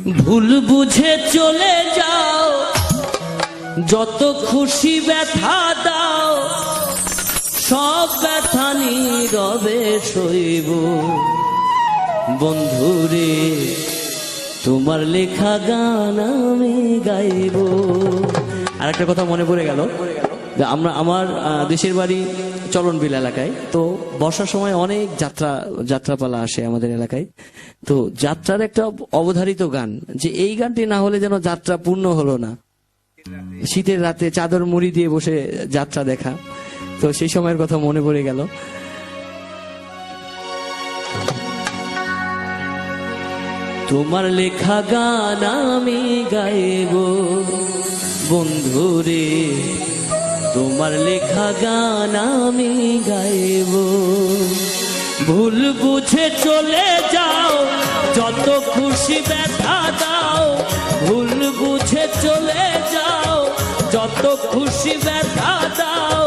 ভুল বুঝে চলে যাও, যত খুশি ব্যথা দাও, সব ব্যথা নীরবে সইব। বন্ধুরে তোমার লেখা গান আমি গাইব। আর একটা কথা মনে পড়ে গেল, আমার দেশের বাড়ি চলনবিল এলাকায়। তো বর্ষার সময় অনেক যাত্রাপালা আসে আমাদের এলাকায়। তো যাত্রার একটা অবধারিত গান, যে এই গানটি না হলে যেন যাত্রা পূর্ণ হলো না। শীতের রাতে চাদর মুড়ি দিয়ে বসে যাত্রা দেখা, তো সেই সময়ের কথা মনে পড়ে গেল। তোমার লেখা গান আমি গাইব। বন্ধুরে তোমার লেখা গান আমি গাইব। ভুল বুঝে চলে যাও, যত খুশি ব্যথা দাও। ভুল বুঝে চলে যাও, যত খুশি ব্যথা দাও,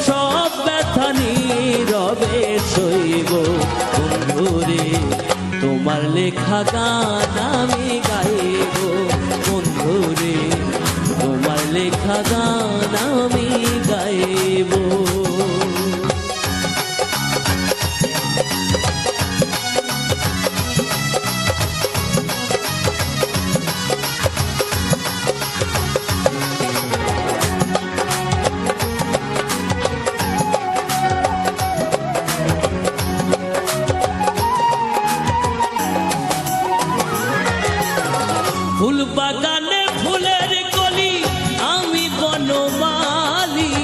সব ব্যথা নীরবে সইব। বন্ধুরে তোমার লেখা গান আমি গাইব। বন্ধুরে তোমার লেখা গান আমি গাইব। ফুল বাগানে ফুলের কলি, আমি বনমালী।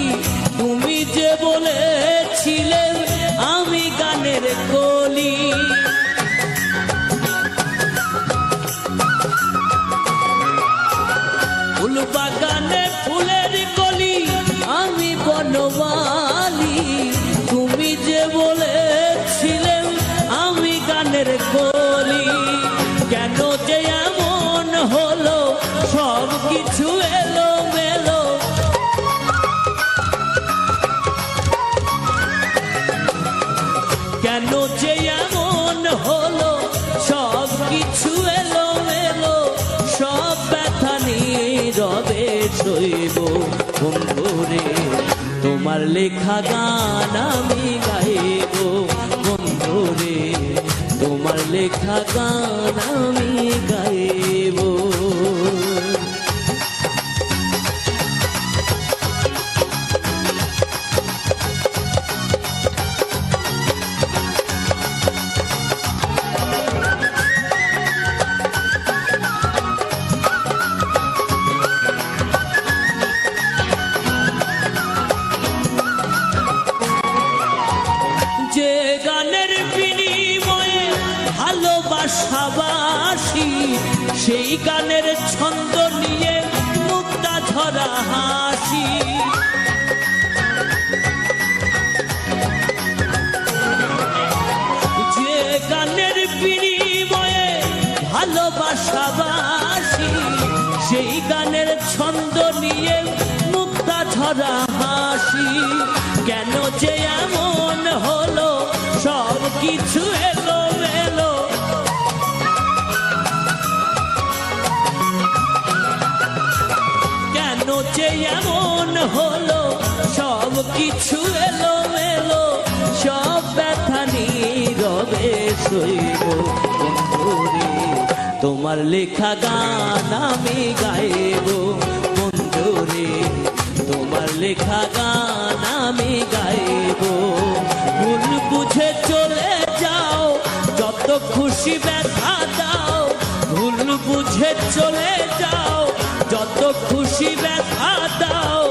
তুমি যে বলেছিলে আমি গানের কলি। ফুল বাগানে ফুলের কলি, আমি বনমালী। তুমি যে বলেছিলে আমি গানের কলি। কেন যে এমন হলো, সব কিছু এলো মেলো। কেন যে এমন হলো, সব কিছু এলো মেলো। সব ব্যথা নীরবে সইব। বন্ধুরে তোমার লেখা গান আমি গাইব। বন্ধুরে তোমার লেখা গান আমি গাইব। যে গানের বিনিময়ে ভালোবাসাবাসি, সেই গানের ছন্দ নিয়ে মুক্তা ঝরা হাসি। যে গানের বিনিময়ে ভালোবাসাবাসি, সেই গানের ছন্দ নিয়ে মুক্তা ঝরা হাসি। কেন যে এমন হলো, সব কিছু এলো মেলো। কেন যে এমন হলো, সব কিছু এলো মেলো। সব ব্যথা নীরবে সইব। বন্ধুরে তোমার লেখা গান আমি গাইব। বন্ধুরে তোমার লেখা গান আমি গাইব। ভুল বুঝে চলে যাও, যত খুশি ব্যথা দাও। ভুল বুঝে চলে যাও, যত খুশি ব্যথা দাও।